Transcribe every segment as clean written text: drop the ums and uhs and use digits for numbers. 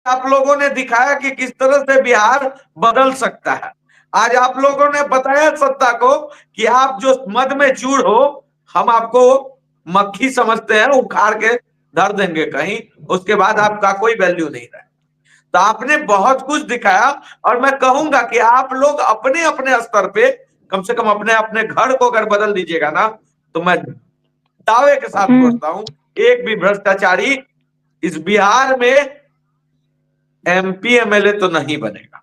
आप लोगों ने दिखाया कि किस तरह से बिहार बदल सकता है। आज आप लोगों ने बताया सत्ता को कि आप जो मद में चूर हो, हम आपको मक्खी समझते हैं, उखाड़ के धर देंगे कहीं, उसके बाद आपका कोई वैल्यू नहीं रहे। तो आपने बहुत कुछ दिखाया, और मैं कहूंगा कि आप लोग अपने अपने स्तर पे कम से कम अपने अपने घर को अगर बदल दीजिएगा ना, तो मैं दावे के साथ सोचता हूं एक भी भ्रष्टाचारी इस बिहार में MP MLA तो नहीं बनेगा।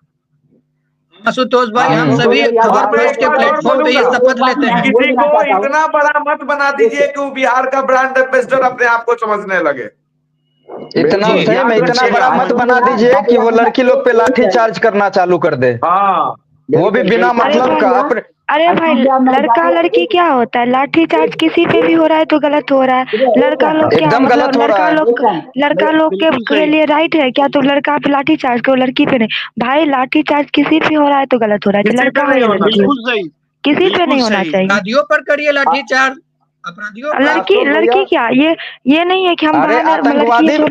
आशुतोष भाई, हम सभी खबर प्रेस के प्लेटफॉर्म पे ये शपथ लेते हैं। किसी को इतना बड़ा मत बना दीजिए कि वो बिहार का ब्रांड एम्बेसडर अपने आप को समझने लगे। इतना सही में इतना बड़ा मत बना दीजिए कि वो लड़की लोग पे लाठी चार्ज करना चालू कर दे। हाँ, वो भी बिना मतलब का। अरे भाई, लड़का लड़की क्या होता है? लाठी चार्ज किसी पे भी हो रहा है तो गलत हो रहा है। लड़का लोग क्या एकदम मतलब गलत हो रहा है। लड़का लोग के लिए राइट है क्या? तो लड़का पे लाठी चार्ज करो, लड़की पे नहीं। भाई लाठी चार्ज किसी पे हो रहा है तो गलत हो रहा है, लड़का हो या लड़की, किसी पे नहीं होना चाहिए। अपराधियों पर करिए लाठी चार्ज, अपराधियों पर। लड़की क्या, ये नहीं है कि हम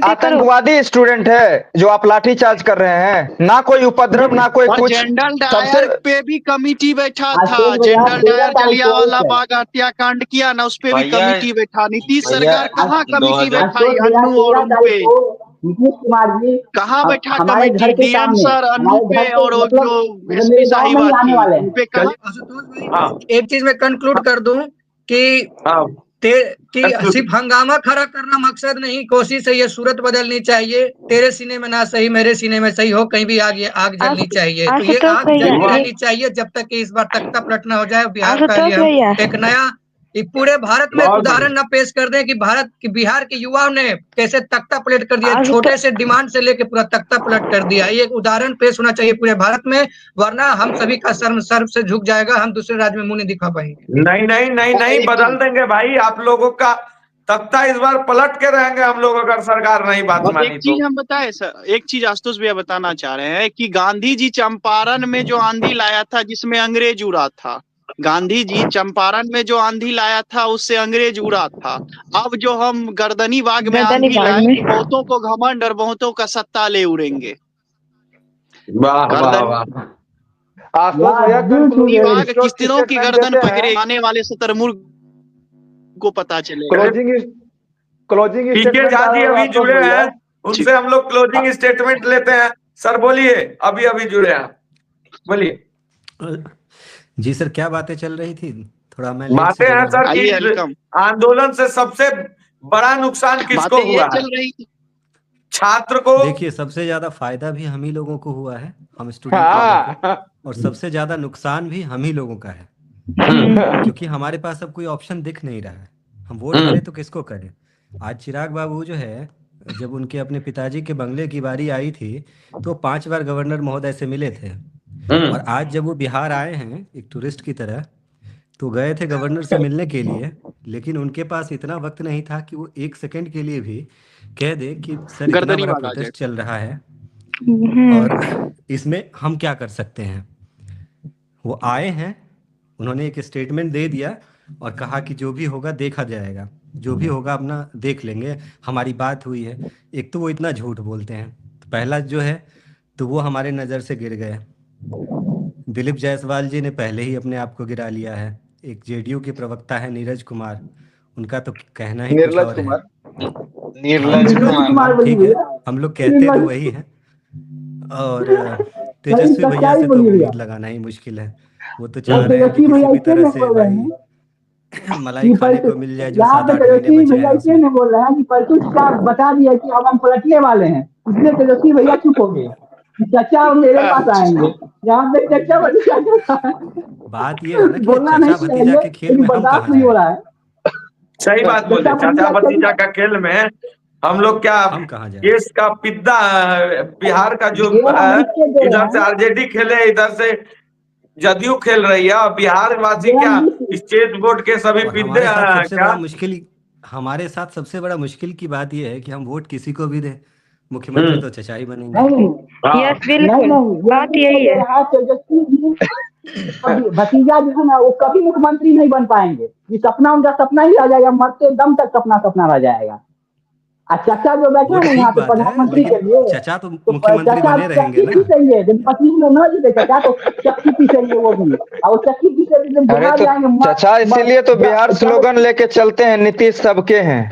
आतंकवादी स्टूडेंट है जो आप लाठी चार्ज कर रहे हैं। ना कोई उपद्रव, ना कोई कुछ। जनरल डायर पे भी कमेटी बैठा था। जनरल डायर जलियांवाला बाग हत्याकांड किया ना, उस पे भी कमेटी बैठा। नीतीश सरकार कहाँ कमेटी बैठाई अन्नू और उन पे? नीतीश कुमार जी कहाँ बैठा कमेटी? डीएम सर अन्नू पे और जो एसपी साहिबा थी उन पे कहाँ? एक चीज मैं कंक्लूड कर दूं कि सिर्फ हंगामा खड़ा करना मकसद नहीं, कोशिश है ये सूरत बदलनी चाहिए। तेरे सीने में ना सही, मेरे सीने में सही हो, कहीं भी आग जलनी चाहिए। तो ये आग जलनी रहनी चाहिए जब तक कि इस बार तख्ता पलट ना हो जाए बिहार का। लिए एक नया पूरे भारत में उदाहरण न पेश कर दें कि बिहार के युवाओं ने कैसे तख्ता पलट कर दिया, छोटे से डिमांड से लेके पूरा तख्ता पलट कर दिया। ये उदाहरण पेश होना चाहिए पूरे भारत में, वरना हम सभी का सर्व से झुक जाएगा, हम दूसरे राज्य में मुंह नहीं दिखा पाएंगे। नहीं नहीं नहीं नहीं, बदल देंगे भाई। आप लोगों का तख्ता इस बार पलट के रहेंगे हम लोग, अगर सरकार नहीं बात मानी। एक चीज हम बताए सर, एक चीज आशुतोष भैया बताना चाह रहे हैं कि गांधी जी चंपारण में जो आंधी लाया था जिसमें अंग्रेज उड़ा था, गांधी जी चंपारण में जो आंधी लाया था उससे अंग्रेज उड़ा था। अब जो हम गर्दनी बाग में आंधी लाए, बहुतों को घमंड और बहुतों का सत्ता ले उड़ेंगे। किस दिनों की गर्दन पकड़े आने वाले शुतुरमुर्ग को पता चलेगा। क्लोजिंग अभी जुड़े हैं, उनसे हम लोग क्लोजिंग स्टेटमेंट लेते हैं। सर बोलिए, अभी जुड़े हैं, बोलिए। जी सर, क्या बातें चल रही थी? थोड़ा मैं बातें हैं सर कि आंदोलन से सबसे बड़ा नुकसान किसको हुआ है? छात्र को। देखिए, सबसे ज्यादा फायदा भी हम ही लोगों को हुआ है, हम स्टूडेंट को, और सबसे ज्यादा नुकसान भी हम ही लोगों का है, क्योंकि हमारे पास अब कोई ऑप्शन दिख नहीं रहा है। हम वोट करें तो किसको करें? आज चिराग बाबू जो है, जब उनके अपने पिताजी के बंगले की बारी आई थी तो 5 बार गवर्नर महोदय से मिले थे, और आज जब वो बिहार आए हैं एक टूरिस्ट की तरह, तो गए थे गवर्नर से मिलने के लिए, लेकिन उनके पास इतना वक्त नहीं था कि वो 1 सेकंड के लिए भी कह दे कि सर इतना बड़ा प्रोटेस्ट चल रहा है और इसमें हम क्या कर सकते हैं। वो आए हैं, उन्होंने एक स्टेटमेंट दे दिया और कहा कि जो भी होगा देखा जाएगा, जो भी होगा अपना देख लेंगे, हमारी बात हुई है। एक तो वो इतना झूठ बोलते हैं, तो पहला जो है तो वो हमारे नज़र से गिर गए। दिलीप जायसवाल जी ने पहले ही अपने आप को गिरा लिया है। एक जेडीयू के प्रवक्ता है नीरज कुमार, उनका तो कहना ही कुछ और है। नीरज कुमार ठीक है, हम लोग कहते तो वही हैं। और तेजस्वी भैया से तो उम्मीद लगाना ही मुश्किल है। वो तो चाह रहे हैं कि किसी भी तरह से भाई मलाई खाने को मिल जाए जो 7-8 महीने बचे हैं उसमें। बोल रहे हैं कि परसों क्या बता दिया कि अब हम पलटने वाले हैं, इसलिए तेजस्वी भैया चुप हो गए। चाचा मेरे पास आएंगे, जहाँ पे चाचा बात ये है ना कि चाचा भतीजा के खेल में हम कहाँ हो रहा है। सही बात बोले, चाचा भतीजा का खेल में हम लोग क्या, केस का पिद्दा बिहार का जो इधर से आरजेडी खेले, इधर से जदयू खेल रही है, और बिहार वासी क्या स्टेट बोर्ड के सभी पिद्दे क्या। मुश्किल हमारे साथ सबसे बड़ा मुश्किल की बात यह है कि हम वोट किसी को भी दे, मुख्यमंत्री तो चचा ही बनेंगे। यस बिल्कुल, बात यही है। भतीजा जो है ना वो कभी मुख्यमंत्री नहीं बन पाएंगे। ये सपना उनका सपना ही रह जाएगा, मरते दम तक सपना रह जाएगा। चचा जो बैठे हैं यहाँ पे प्रधानमंत्री के लिए, चचा तो मुख्यमंत्री बने रहेंगे ना। पीसेंगे जब 25 में न जीते चचा तो चक्की पीसेंगे वो भी, और वो चक्की पीसे अरे तो चचा इसीलिए तो बिहार स्लोगन लेके चलते हैं, नीतीश सबके हैं।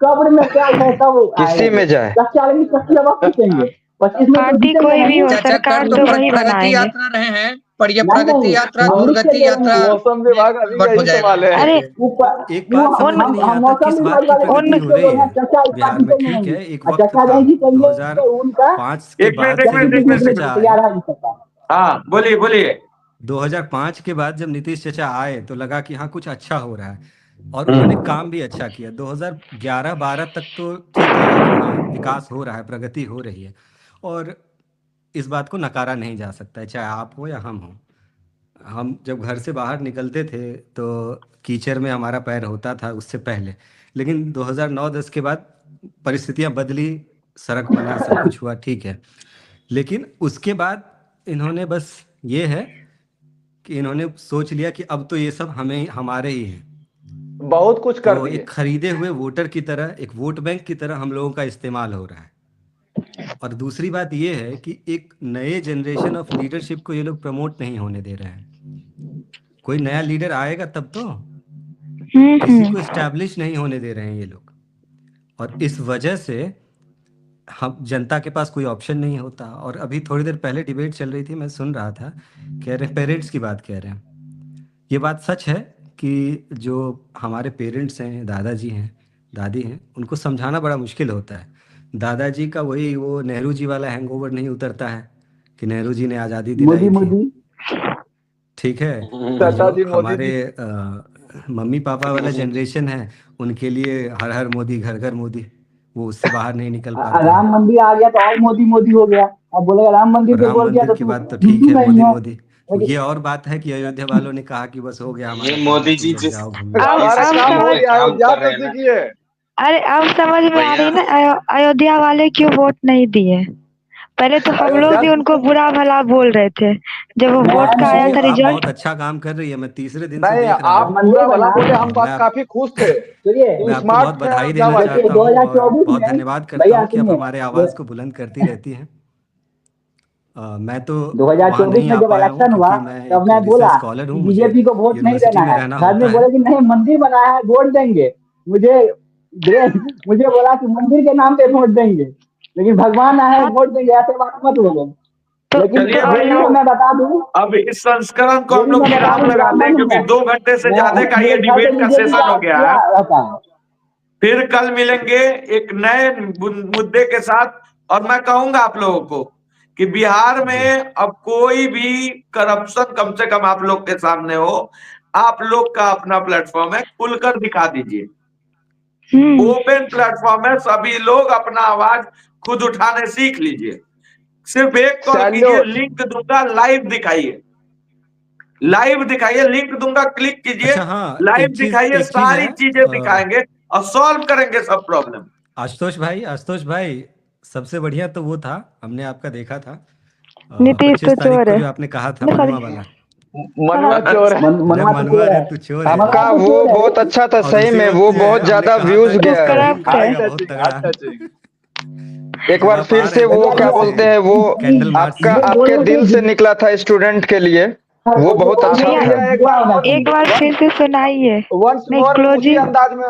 कब्र में क्या है तब किसी में जाए चक्की अब पीसेंगे 25 में पार्टी कोई भी हो, सरकार तो वही प्रगति बनाएंगे। यात्रा रहे हैं, पर ये प्रगति यात्रा दुर्गति यात्रा मौसम विभाग अभी यही सवाल है। अरे एक बात समझ में नहीं आता किस बात की प्रगति हो रही है बिहार में। ठीक है, एक वक्त था 2005 के बाद नीतीश चचा, हाँ बोलिए बोलिए। 2005 के बाद जब नीतीश चचा आए तो लगा कि हाँ कुछ अच्छा हो रहा है, और उन्होंने काम भी अच्छा किया। 2011-12 तक तो ठीक है, विकास हो रहा है, प्रगति हो रही है, और इस बात को नकारा नहीं जा सकता है, चाहे आप हो या हम हो। हम जब घर से बाहर निकलते थे तो कीचड़ में हमारा पैर होता था उससे पहले, लेकिन 2009-10 के बाद परिस्थितियां बदली, सड़क बना, सब कुछ हुआ, ठीक है। लेकिन उसके बाद इन्होंने बस ये है कि इन्होंने सोच लिया कि अब तो ये सब हमारे ही हैं, बहुत कुछ कर तो एक खरीदे हुए वोटर की तरह, एक वोट बैंक की तरह हम लोगों का इस्तेमाल हो रहा है। और दूसरी बात ये है कि एक नए जनरेशन ऑफ लीडरशिप को ये लोग प्रमोट नहीं होने दे रहे हैं। कोई नया लीडर आएगा तब तो, किसी को एस्टैब्लिश नहीं होने दे रहे हैं ये लोग। और इस वजह से हम जनता के पास कोई ऑप्शन नहीं होता। और अभी थोड़ी देर पहले डिबेट चल रही थी, मैं सुन रहा था, कह रहे पेरेंट्स की बात कह रहे हैं। ये बात सच है कि जो हमारे पेरेंट्स हैं, दादाजी हैं, दादी हैं, उनको समझाना बड़ा मुश्किल होता है। दादाजी का वही वो नेहरू जी वाला हैंगओवर नहीं उतरता है कि नेहरू जी ने आज़ादी दिलाई थी, ठीक है। हमारे मम्मी पापा वाला जनरेशन है, उनके लिए हर हर मोदी, घर घर मोदी, वो उससे बाहर नहीं निकल पाते। राम मंदिर आ गया तो और मोदी मोदी हो गया। अब बोलेगा राम मंदिर पे बोल गया तो की बात तो ठीक है, मोदी मोदी। ये और बात है कि अयोध्या वालों ने कहा कि बस हो गया हमारा, मोदी जी अरे अब समझ में आ रही ना अयोध्या वाले क्यों वोट नहीं दिए। पहले तो हम लोग भी उनको बुरा भला बोल रहे थे, जब वो वोट का आया था रिजल्ट। बहुत अच्छा काम कर रही है, मैं तीसरे दिन से देख रहा हूं। आप बुरा भला बोले, हम बात काफी खुश थे। मैं आपको बहुत बधाई देना चाहता हूँ और बहुत धन्यवाद करता हूँ कि आप हमारे आवाज को बुलंद करती रहती हैं। मैं तो 2024 में जब इलेक्शन हुआ तब मैं बोला बीजेपी को वोट नहीं देना है। घर में बोले कि नहीं मंदिर बनाया है वोट देंगे, मुझे बोला कि मंदिर के नाम पे वोट देंगे, लेकिन भगवान आए वोट देंगे, ऐसे बात मत बोलो। लेकिन मैं बता दूं, अब इस संस्करण को हम लोग विराम लगाते हैं क्योंकि 2 घंटे से ज्यादा का ये डिबेट का सेशन हो गया है। फिर कल मिलेंगे एक नए मुद्दे के साथ। और मैं कहूंगा आप लोगों को कि बिहार में अब कोई भी करप्शन कम से कम आप लोग के सामने हो। आप लोग का अपना प्लेटफॉर्म है, खुलकर दिखा दीजिए। ओपन प्लेटफॉर्म है, सभी लोग अपना आवाज खुद उठाने सीख लीजिए। सिर्फ एक कॉल कीजिए, लिंक दूंगा, लाइव दिखाइए, लाइव दिखाइए, लिंक दूंगा, क्लिक कीजिए, लाइव दिखाइए, सारी चीजें दिखाएंगे और सॉल्व करेंगे सब प्रॉब्लम। आशुतोष भाई सबसे बढ़िया तो वो था, हमने आपका देखा था नीतीश तो चोर है, जो आपने कहा था मनवा वाला, मनवा चोर है, मनवा है तू चोर है। हमका वो बहुत अच्छा था, सही में वो बहुत ज्यादा व्यूज गया है। एक बार फिर से वो क्या बोलते हैं, वो आपके दिल से निकला था स्टूडेंट के लिए, वो बहुत अच्छा था। एक बार फिर से सुनाइए क्लोजिंग अंदाज में।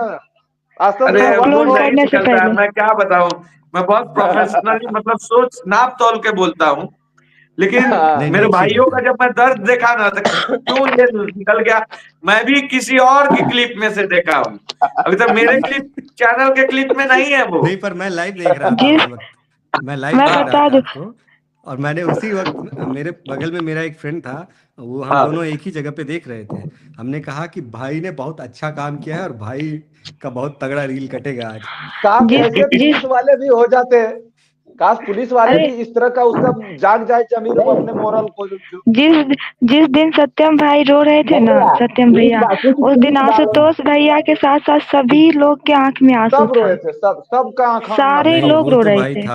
मैं क्या बताऊं, मैं बहुत प्रोफेशनली मतलब सोच नाप तोल के बोलता हूँ, लेकिन मेरे भाइयों का जब मैं दर्द देखा ना तो क्यों ये निकल गया। मैं भी किसी और की क्लिप में से देखा हूँ, अभी तक मेरे क्लिप चैनल के क्लिप में नहीं है वो। नहीं, पर मैं लाइव देख रहा था, मैं लाइव देख रहा था आपको, और मैंने उसी वक्त मेरे बगल में मेरा एक फ्रेंड था, वो हम दोनों एक ही जगह पे देख रहे थे। हमने कहा कि भाई ने बहुत अच्छा काम किया है और भाई का बहुत तगड़ा रील कटेगा आज। काश ऐसे पुलिस वाले भी हो जाते हैं, काश पुलिस वाले भी इस तरह का उसका जाग जाए जमीन पर अपने मोरल को। जिस दिन सत्यम भाई रो रहे थे ना, सत्यम भैया, उस दिन आशुतोष भैया के साथ साथ सभी लोग के आंख में आंसू थे, सबका आंख, सारे लोग रो रहे थे।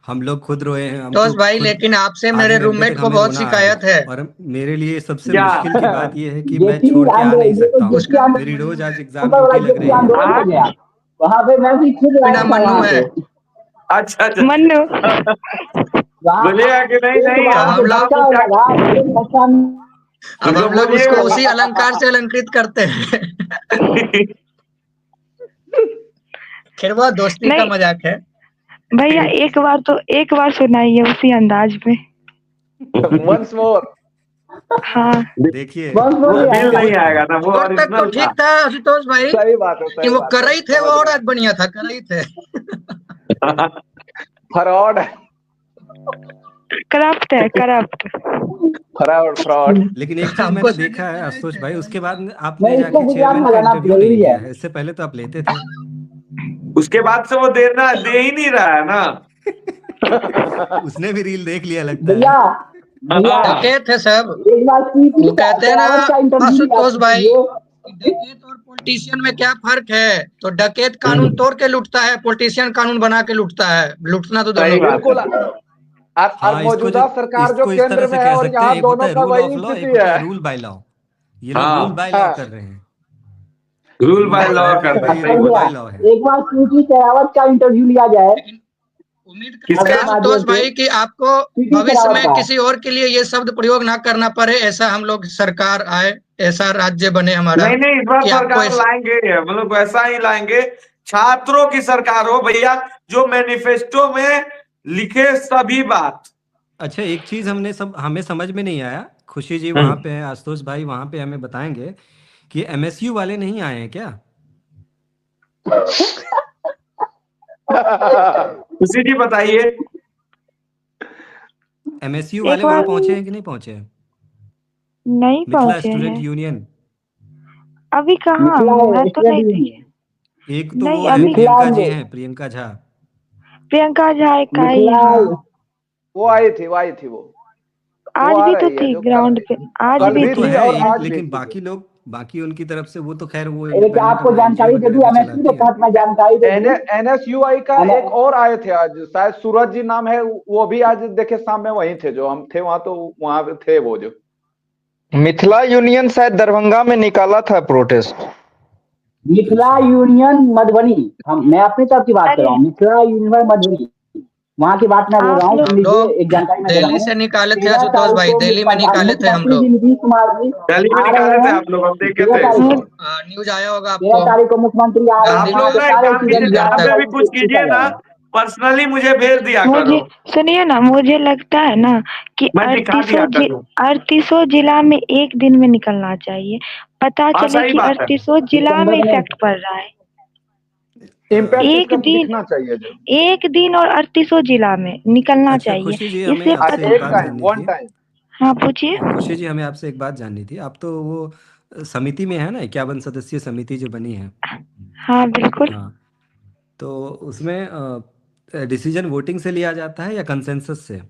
हम लोग खुद रोए हैं तो भाई, लेकिन आपसे मेरे रूममेट को बहुत शिकायत है, और मेरे लिए सबसे मुश्किल की बात यह है कि मैं छोड़ के आ नहीं सकता हूँ। मेरी रोज आज एग्जाम ड्यूटी लग रही है। वहाँ पे मैं भी खुद मेरा मन्नू है। अच्छा अच्छा मन्नू बोलिएगा कि नहीं नहीं हम लोग अब हम लोग बोलिएगा। उसको उसी अलंकार से अलंकृत करते हैं। खैर वो दोस्ती का मजाक है। भैया एक बार सुनाइए उसी अंदाज में। Once more. हाँ देखिए वो दिल नहीं आएगा ना, वो और तक तो ओरिजिनल ठीक था आशुतोष भाई, सही बात है, कि वो कर रही थे वो और आज बढ़िया था, कर रही थे। था। फ्रॉड है, करप्ट है, करप्ट। फ्रॉड। लेकिन एक चीज हमको मैंने सही देखा है लग आशुतोष रहे भाई, थे। उसके बाद आपने नहीं, इसको जाके गुजरात चेयरमैन में का जाना इंटरव्यू नहीं जरूरी लिया है। है। इससे पहले तो आप लेते थे। उसके बाद से वो दे ही नहीं रहा है ना। उसने भी रील देख लिया लगता भैया है। भैया डकैत है सब। एक बार वो कहते हैं ना का इंटरव्यू लिया आशुतोष भाई, ये कि डकैत और पॉलिटिशियन में क्या फर्क है? तो डकैत कानून तोड़ के लूटता है, पॉलिटिशियन कानून बना के लूटता है। लूटना तो दोनों सही को। बात बिल्कुल। है। और हाँ, मौजूदा सरकार जो इसको इस तरह केंद्र से में है कह और सकते हैं, यहाँ एक होता दोनों है का रूल वही ऑफ लॉ, एक स्थिति होता है है। Rule by law. ये लोग हाँ। रूल बाय लॉ कर रहे हैं। रूल बाय लॉ है, कर ये रहे रूल हैं। बाय लॉ है। एक बार सीटी शेरावत का इंटरव्यू लिया जाए। उम्मीद करते किसका? हैं आशुतोष भाई कि आपको सीटी भविष्य शेरावत में का। किसी और के लिए ये शब्द प्रयोग ना करना पड़े, ऐसा हम लोग सरकार आए, ऐसा राज्य बने हमारा, नहीं नहीं, इस बार कि आपको सरकार लाएंगे, मतलब वैसा ही लाएंगे। छात्रों की सरकार हो भैया, जो मैनिफेस्टो में लिखे सभी बात। अच्छा, एक चीज हमें समझ में नहीं आया। खुशी जी वहां पे हैं, आशुतोष भाई वहां पे, हमें बताएंगे कि एमएसयू वाले नहीं आए हैं क्या? खुशी जी बताइए। एमएसयू एक वाले वहां बार पहुंचे हैं कि नहीं पहुंचे हैं? नहीं मिथिला पहुंचे स्टूडेंट हैं यूनियन। अभी कहाँ, मैं तो नहीं देखी। एक तो नहीं वो है अभी प्रियंका जी हैं, प्रियंका झा। प्रियंका झा एक आई, हाँ वो आई थी वो आज आ भी तो रही है थी जो ग्राउंड पे, आज कल भी भी तो थी। थी है और ही, आज भी लेकिन थी। बाकी लोग, बाकी उनकी तरफ से वो तो खैर वो एक इंडिपेंडेंट आपको जानकारी दे दूं, वगैरह एमएससी के चलाती है। तहत मैं जानकारी दे दूं। एनएसयूआई का एक और आए थे आज, शायद सूरज जी नाम है, वो भी आज देखे शाम में वहीं थे, जो हम थे वहां, तो वहां पे थे वो जो मिथिला यूनियन शायद दरभंगा में निकाला था प्रोटेस्ट। मिथिला यूनियन मधुबनी, मैं अपनी तरफ की बात कर रहा हूँ। मिथिला यूनियन मधुबनी, वहाँ की बात मैं बोल रहा आप हूँ। लोग सुन हम लीजिए, लोग एक जानकारी मैं दे रहा दिल्ली हूँ। से निकाले थे 13 आशुतोष तारीख भाई, को दिल्ली में निकाले थे हम मुख्यमंत्री लोग। जी नीतीश कुमार जी दिल्ली में आ निकाले रहे थे हैं। आप लोग, हम देखे 13 थे। तारीख को न्यूज आया होगा 13 आपको। तारीख को मुख्यमंत्री आ रहे आप हैं। लोग ना एक सारे काम कीजिए, स्टूडेंट जहाँ पे भी कुछ पूछा कीजिए ना, जाएगा। पर्सनली मुझे भेज दिया मुझे करो, सुनिए ना, मुझे लगता है ना कि मैं दिखा दिया करूँ। 38 जिला में एक दिन में निकलना चाहिए, पता हाँ, चले सही कि बात है। 38 जिला में इफेक्ट पड़ रहा है। इम्पैक्ट एक इसका दिन, दिखना चाहिए जो। एक दिन और 38 जिला में निकलना अच्छा चाहिए। खुशी जी, हमें इससे आपसे एक एक बात टाइम, जाननी वन थी। टाइम। हाँ पूछिए। खुशी जी, हमें आपसे एक बात जाननी थी। आप तो वो समिति में है ना, 51 सदस्यीय समिति जो बनी है। हाँ बिल्कुल। हाँ, तो उसमें डिसीजन वोटिंग से लिया जाता है या कंसेंसस से?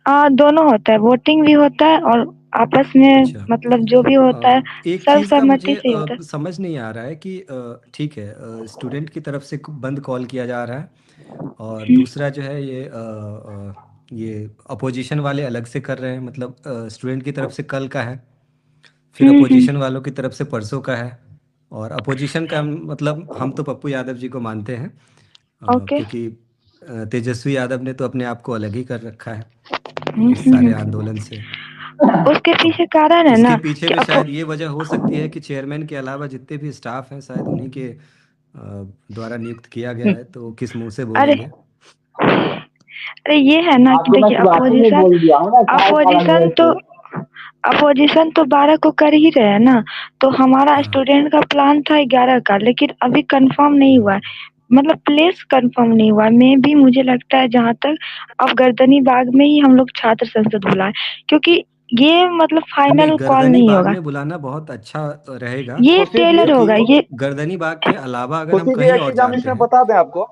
दोनों होता है, वोटिंग भी होता है और आपस में अच्छा, मतलब जो भी होता है एक चीज का सर्वसम्मति मुझे से ही होता है। समझ नहीं आ रहा है कि ठीक है, स्टूडेंट की तरफ से बंद कॉल किया जा रहा है, और दूसरा जो है ये अपोजिशन वाले अलग से कर रहे हैं। मतलब स्टूडेंट की तरफ से कल का है, फिर अपोजिशन वालों की तरफ से परसों का है। और अपोजिशन का मतलब हम तो पप्पू यादव जी को मानते हैं, ओके। क्योंकि तेजस्वी यादव ने तो अपने आप को अलग ही कर रखा है इस सारे आंदोलन से। उसके पीछे कारण है इसके ना पीछे कि में शायद ये वजह हो सकती है कि चेयरमैन के अलावा जितने भी स्टाफ हैं शायद उन्हीं के द्वारा नियुक्त किया गया है, तो किस मुंह से अरे बोलेंगे। अरे ये है ना कि आपको मैं देखिए शुरुआती में बोल दिया हूँ ना, अपोजिशन तो 12 को कर ही रहे हैं ना। तो हमारा स्टूडेंट का प्लान था 11 का, लेकिन अभी कंफर्म नहीं हुआ है, मतलब प्लेस कंफर्म नहीं हुआ। मैं भी, मुझे लगता है जहाँ तक, अब गर्दनी बाग में ही हम लोग छात्र संसद बुलाएं, क्योंकि ये मतलब फाइनल कॉल गर्दनी नहीं बाग होगा। में बुलाना बहुत अच्छा रहेगा। ये टेलर होगा ये। गर्दनी बाग के अलावा अगर हम खुशी जी कहीं एक और चीज हम जाते इसमें हैं। बता दें आपको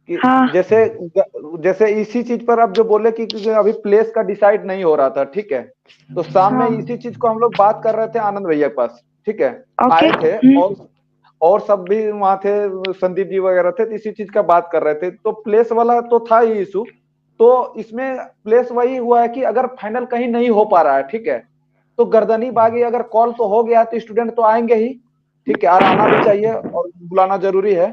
कि हाँ। जैसे इसी चीज पर आप जो बोले कि अभी प्लेस का डिसाइड नहीं हो रहा था, ठीक है, तो शाम में इसी चीज को हम लोग बात कर रहे थे आनंद भैया के पास, ठीक है, आए थे और सब भी वहां थे, संदीप जी वगैरह थे, तो इसी चीज का बात कर रहे थे। तो प्लेस वाला तो था ही इशू, तो इसमें प्लेस वही हुआ है कि अगर फाइनल कहीं नहीं हो पा रहा है, ठीक है, तो गर्दनी बागी अगर कॉल तो हो गया तो स्टूडेंट तो आएंगे ही, ठीक है, और आना भी चाहिए और बुलाना जरूरी है।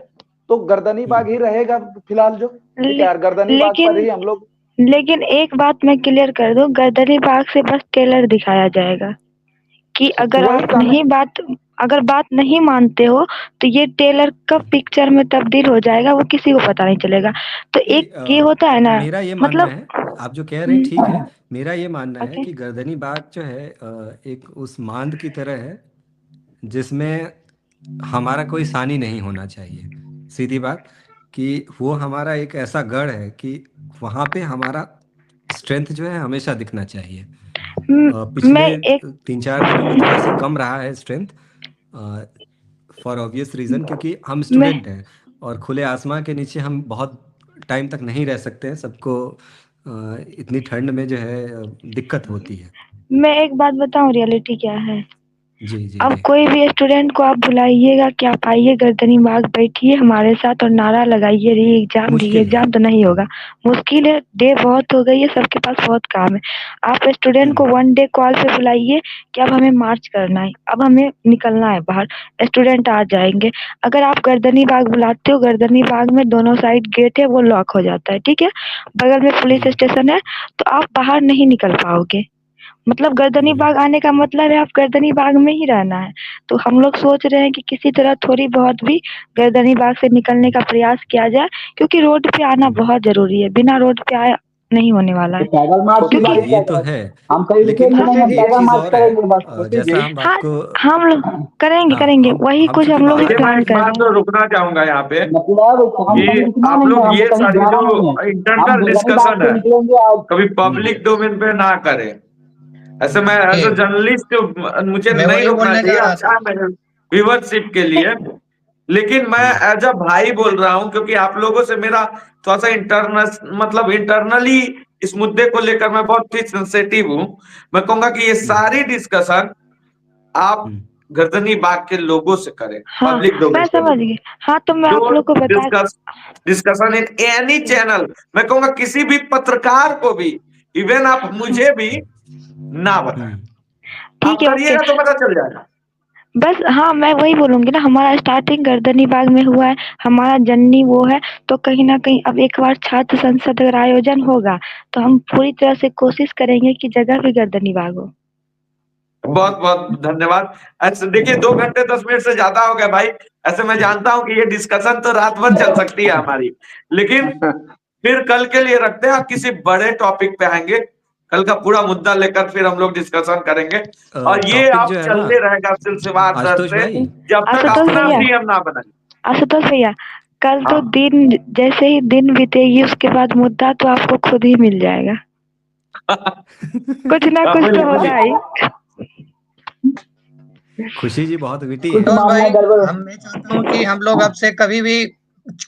तो गर्दनी बाग ही रहेगा फिलहाल जो, ठीक है यार, गर्दनी बाग पर ही हम लोग। लेकिन एक बात मैं क्लियर कर दूं, गर्दनी बाग से बस टेलर दिखाया जाएगा कि अगर आप बात नहीं मानते हो तो ये टेलर कब पिक्चर में तब्दील हो जाएगा वो किसी को पता नहीं चलेगा। तो एक ये होता है ना, मेरा ये मानना है, आप जो कह रहे हैं ठीक है, मेरा ये मानना है कि गर्दनी बाग जो है एक उस मांद की तरह है जिसमें हमारा कोई सानी नहीं होना चाहिए। सीधी बात कि वो हमारा एक ऐसा गढ़ है कि वहाँ पे हमारा स्ट्रेंथ जो है हमेशा दिखना चाहिए। पिछले 3-4 दिनों में थोड़ा सा कम रहा है स्ट्रेंथ, फॉर ऑब्वियस रीजन, क्योंकि हम स्टूडेंट हैं और खुले आसमां के नीचे हम बहुत टाइम तक नहीं रह सकते हैं। सबको इतनी ठंड में जो है दिक्कत होती है। मैं एक बात बताऊं, रियलिटी क्या है। जी जी अब जी। कोई भी स्टूडेंट को आप बुलाइएगा कि आप आइए गर्दनी बाग बैठिए हमारे साथ और नारा लगाइए री एग्जाम तो नहीं होगा। मुश्किल है, डे बहुत हो गई है, सबके पास बहुत काम है। आप स्टूडेंट को 1 डे कॉल पे बुलाइए कि अब हमें मार्च करना है, अब हमें निकलना है बाहर, स्टूडेंट आ जाएंगे। अगर आप गर्दनी बाग बुलाते हो, गर्दनी बाग में दोनों साइड गेट है, वो लॉक हो जाता है, ठीक है, बगल में पुलिस स्टेशन है, तो आप बाहर नहीं निकल पाओगे। मतलब गर्दनी बाग आने का मतलब है आप गर्दनी बाग में ही रहना है। तो हम लोग सोच रहे हैं कि किसी तरह थोड़ी बहुत भी गर्दनी बाग से निकलने का प्रयास किया जाए, क्योंकि रोड पे आना बहुत जरूरी है, बिना रोड पे आए नहीं होने वाला है। क्योंकि ये तो है, लेकिन एक चीज और है, जैसा हम बात को हम लोग करेंगे वही कुछ हम लोग प्लान कर रहे हैं। तो रुकना चाहूंगा यहाँ पे कि आप लोग ये सारी जो इंटरनल डिस्कशन है कभी पब्लिक डोमेन पे ना करें। ऐसे मैं एज ए जर्नलिस्ट मुझे नहीं रोकना चाहिए, अच्छा है व्यूअरशिप के लिए, लेकिन मैं एज अ भाई बोल रहा हूं क्योंकि आप लोगों से मेरा थोड़ा सा इंटरनली इस मुद्दे को लेकर मैं बहुत ही सेंसिटिव हूं। मैं कहूंगा कि ये सारी डिस्कशन आप गर्दनी बाग के लोगों से करें, पब्लिक डोमेन। मैं समझ गई। हाँ, तो मैं आप लोग को बता डिस्कशन इन एनी चैनल। मैं कहूंगा किसी भी पत्रकार को भी, इवन आप मुझे भी ना बताएं। ठीक है, करिएगा तो पता चल जाएगा बस। हाँ, मैं वही बोलूंगी ना, हमारा स्टार्टिंग गर्दनी बाग में हुआ है, हमारा जर्नी वो है, तो कहीं ना कहीं अब एक बार छात्र संसद अगर आयोजन होगा तो हम पूरी तरह से कोशिश करेंगे कि जगह भी गर्दनी बाग हो। बहुत बहुत धन्यवाद। अच्छा देखिए, 2 घंटे 10 मिनट से ज्यादा हो गया भाई। ऐसे मैं जानता हूं कि ये डिस्कशन तो रात भर चल सकती है हमारी, लेकिन फिर कल के लिए रखते हैं, किसी बड़े टॉपिक पे आएंगे, कल का पूरा मुद्दा लेकर फिर हम लोग डिस्कशन करेंगे। और ये आप चलते रहेगा सिलसिलेवार दर से जब तक अपना सीएम ना बनाए। आशुतोष भैया, कल तो दिन जैसे ही दिन बीतेगी उसके बाद मुद्दा तो आपको खुद ही मिल जाएगा। कुछ ना कुछ तो होगा ही। खुशी जी बहुत विटी है। भाई, मैं चाहता हूँ कि हम लोग अब से कभी भी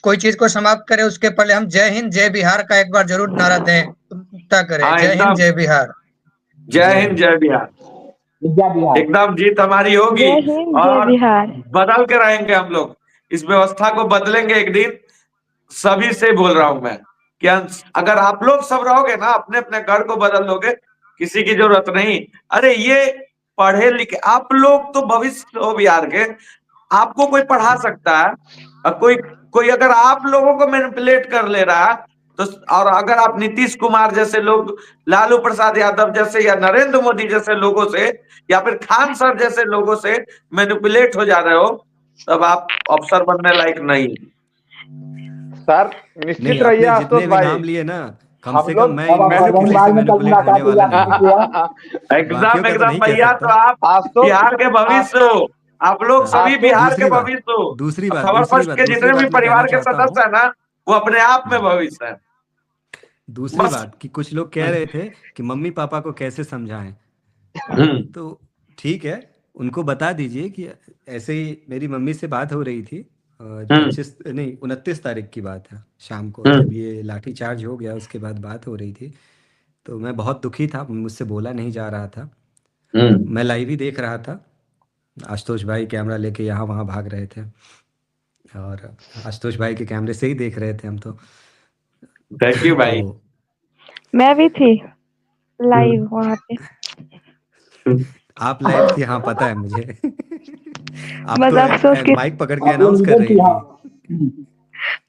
कोई चीज को समाप्त करें उसके पहले हम जय हिंद जय बिहार का एक बार जरूर नारा दें, करें। जय हिंद जय बिहार। जय हिंद जय बिहार। एकदम जीत हमारी होगी और बदल के रहेंगे हम लोग। इस व्यवस्था को बदलेंगे एक दिन। सभी से बोल रहा हूं मैं कि अगर आप लोग सब रहोगे ना, अपने अपने घर को बदल लोगे, किसी की जरूरत नहीं। अरे ये पढ़े लिखे आप लोग तो भविष्य हो बिहार के, आपको कोई पढ़ा सकता है और कोई अगर आप लोगों को मैनिपुलेट कर ले रहा है तो, और अगर आप नीतीश कुमार जैसे लोग, लालू प्रसाद यादव जैसे या नरेंद्र मोदी जैसे लोगों से या फिर खान सर जैसे लोगों से मैनिपुलेट हो जा रहे हो, तब आप अफसर बनने लायक नहीं। सर निश्चित रहिए आशुतोष भाई, नाम लिए ना, कम से कम मैं किसी से मैनिपुलेट होने वाला नहीं। एकदम भैया, तो आप बिहार के भविष्य हो, आप लोग सभी बिहार के भविष्य हो। दूसरी बात खबर फर्स्ट के जितने भी परिवार के सदस्य है ना, वो अपने आप में भविष्य है। दूसरी बात कि कुछ लोग कह रहे थे कि मम्मी पापा को कैसे समझाएं, तो ठीक है, उनको बता दीजिए कि ऐसे ही मेरी मम्मी से बात हो रही थी 29 तारीख की बात है शाम को, जब ये लाठी चार्ज हो गया उसके बाद बात हो रही थी। तो मैं बहुत दुखी था, मुझसे बोला नहीं जा रहा था। मैं लाइव ही देख रहा था, आशुतोष भाई कैमरा लेके यहाँ वहाँ भाग रहे थे और आशुतोष भाई के कैमरे से ही देख रहे थे हम तो। थैंक यू भाई। मैं भी थी लाइव वहाँ पे। आप लाइव थी? हाँ पता है मुझे। आप बस तो माइक पकड़ के अनाउंस कर रही थी।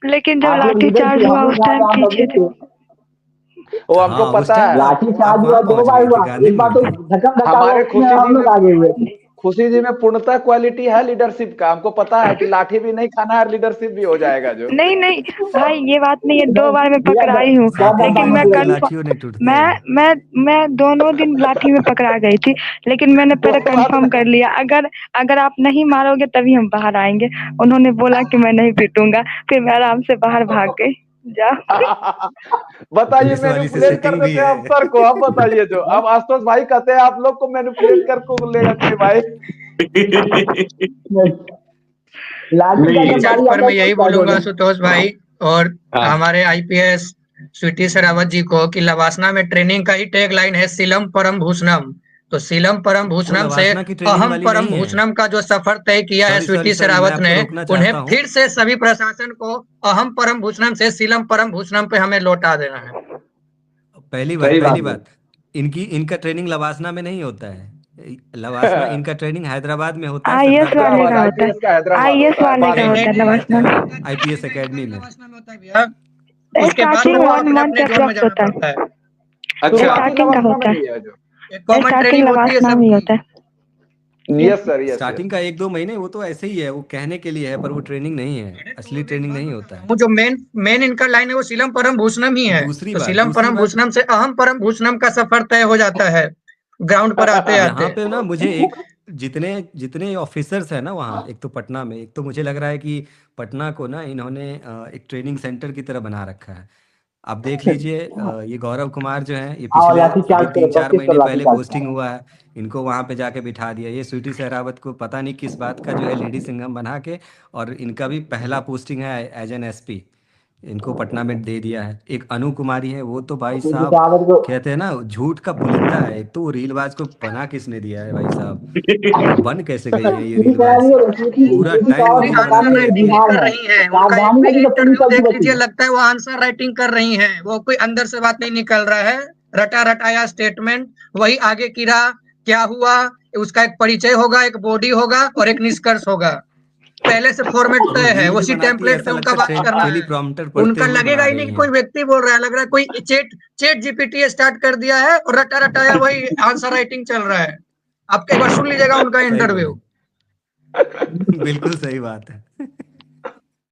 लेकिन जब आप लोग लाठी चार्ज लीडरशिप हुआ हम उस लोग टाइम हम पीछे थे। वो हमको हाँ, उस पता टाइम है। लाठी आप चार्ज हुआ, वहाँ 2 पहुंच बार गए हुआ, थे गांधी एक बार तो मूर्ति। धक्का धक्का हमारे हुआ, हम लोग आगे हुए थे। खुशी जी में पूर्णतः क्वालिटी है लीडरशिप का। हमको पता है कि लाठी भी नहीं खाना है, लीडरशिप भी हो जाएगा जो। नहीं नहीं भाई, ये बात नहीं है, 2 बार मैं भैया पकड़ाई हूँ, ज्यादा लेकिन मार मैं दिया। लाठियों नहीं टूटते। मैं दोनों दिन लाठी में पकड़ा गई थी, लेकिन मैंने पहले कोई बात कंफर्म कर लिया, अगर आप नहीं मारोगे तभी हम बाहर आएंगे। उन्होंने बोला कि मैं नहीं पीटूंगा, फिर मैं आराम से बाहर भाग गई। जाओ। बताइए, पुलिस वाली से मैनिपुलेट कर सेटिंग भी देते हैं है। अफसर को। अब बताइए जो, अब आशुतोष भाई कहते हैं आप लोग को मैनिपुलेट कर को ले जाते हैं भाई। लाठी का जब रिचार्ज बारी पर आता मैं है यही तो बोलूंगा बोले। आशुतोष भाई और हाँ। हमारे आईपीएस स्वीटी शेरावत जी को कि लवासना में ट्रेनिंग का ही टैग लाइन है सीलम परम भूषणम। तो सीलम परम वो भूषणम से लवासना की ट्रेनिंग अहम वाली परम नहीं है। भूषणम का जो सफर तय किया है सॉरी सॉरी स्वीटी सॉरी, मैं शेरावत आपको ने, रोकना उन्हें चाहता हूँ। फिर से सभी प्रशासन को अहम परम भूषणम से सीलम परम भूषणम पे हमें लौटा देना है। पहली सही पहली बात है। बात, इनका ट्रेनिंग लवासना में नहीं होता है। लवासना इनका ट्रेनिंग हैदराबाद में होता है, आईएएस सरदार वाले का हैदराबाद, होता आईपीएस है, का हैदराबाद आईएएस होता है, वाले बाद का में। होता है लवासना में। आईपीएस एकेडमी में। उसके बाद स्टार्टिंग तो वो 1 अपने मंथ अपने जोन में अप्रोक्स जाना होता है, पड़ता है। अच्छा, स्टार्टिंग का होता है, है जो। एक कॉमन स्टार्टिंग ट्रेनिंग होती है लवासना में ही सबकी। होता है। Yes sir, yes. स्टार्टिंग का 1-2 महीने वो तो ऐसे ही है, वो कहने के लिए है, पर वो ट्रेनिंग नहीं है, असली ट्रेनिंग नहीं होता है। वो जो मेन इनका लाइन है वो सीलम परम भूषणम ही है। दूसरी तो बात सीलम परम भूषणम से अहम परम भूषणम का सफर तय हो जाता है ग्राउंड पर आते यहाँ आते। पे ना मुझे एक जितने जितने ऑफिसर्स हैं ना वहाँ, एक तो पटना में, एक तो मुझे लग रहा है कि पटना को ना इन्होंने एक ट्रेनिंग सेंटर की तरह बना रखा है। आप देख लीजिए, ये गौरव कुमार जो है, ये आओ पिछले लाठी अभी चार्ज करो, 3-4 प्रैक्टिस महीने करो लाठी पहले चार्ज। पोस्टिंग हुआ है, इनको वहाँ पे जाके बिठा दिया। ये स्वीटी सहरावत को पता नहीं किस बात का जो है लेडी सिंघम बना के, और इनका भी पहला पोस्टिंग है एज एन एसपी, इनको पटना में दे दिया है। एक अनु कुमारी है, वो तो भाई साहब आवत को कहते हैं ना झूठ का पुलिंदा है। एक तो वो रीलबाज को बना किसने दिया है भाई साहब, बन कैसे गई है ये रीलबाज, पूरा टाइम वो रील आंसर बनाती रहती राइटिंग है। कर रही हैं, उनका एक भी इंटरव्यू देख लीजिए, लगता है वो आंसर राइटिंग कर रही हैं। वो कोई अंदर से बात नहीं निकल रहा है, रटा रटाया स्टेटमेंट, वही आगे की राह क्या हुआ उसका एक परिचय होगा, एक बॉडी होगा और एक निष्कर्ष होगा। पहले से फॉर्मेट और वो तय है, रील भी उसी बनाती है, टेम्पलेट पे ऐसा उनका लगता बात है करना टेली है। प्रॉम्प्टर पढ़ते उनका हुए लगेगा बना ही नहीं रही कि कोई हैं। व्यक्ति बोल रहा है, लग रहा है कोई चेट जीपीटी स्टार्ट कर दिया है और रटा रटाया वही आंसर राइटिंग चल रहा है। आप एक बार सुन लीजिएगा उनका सही इंटरव्यू। बोले। बिल्कुल सही बात है।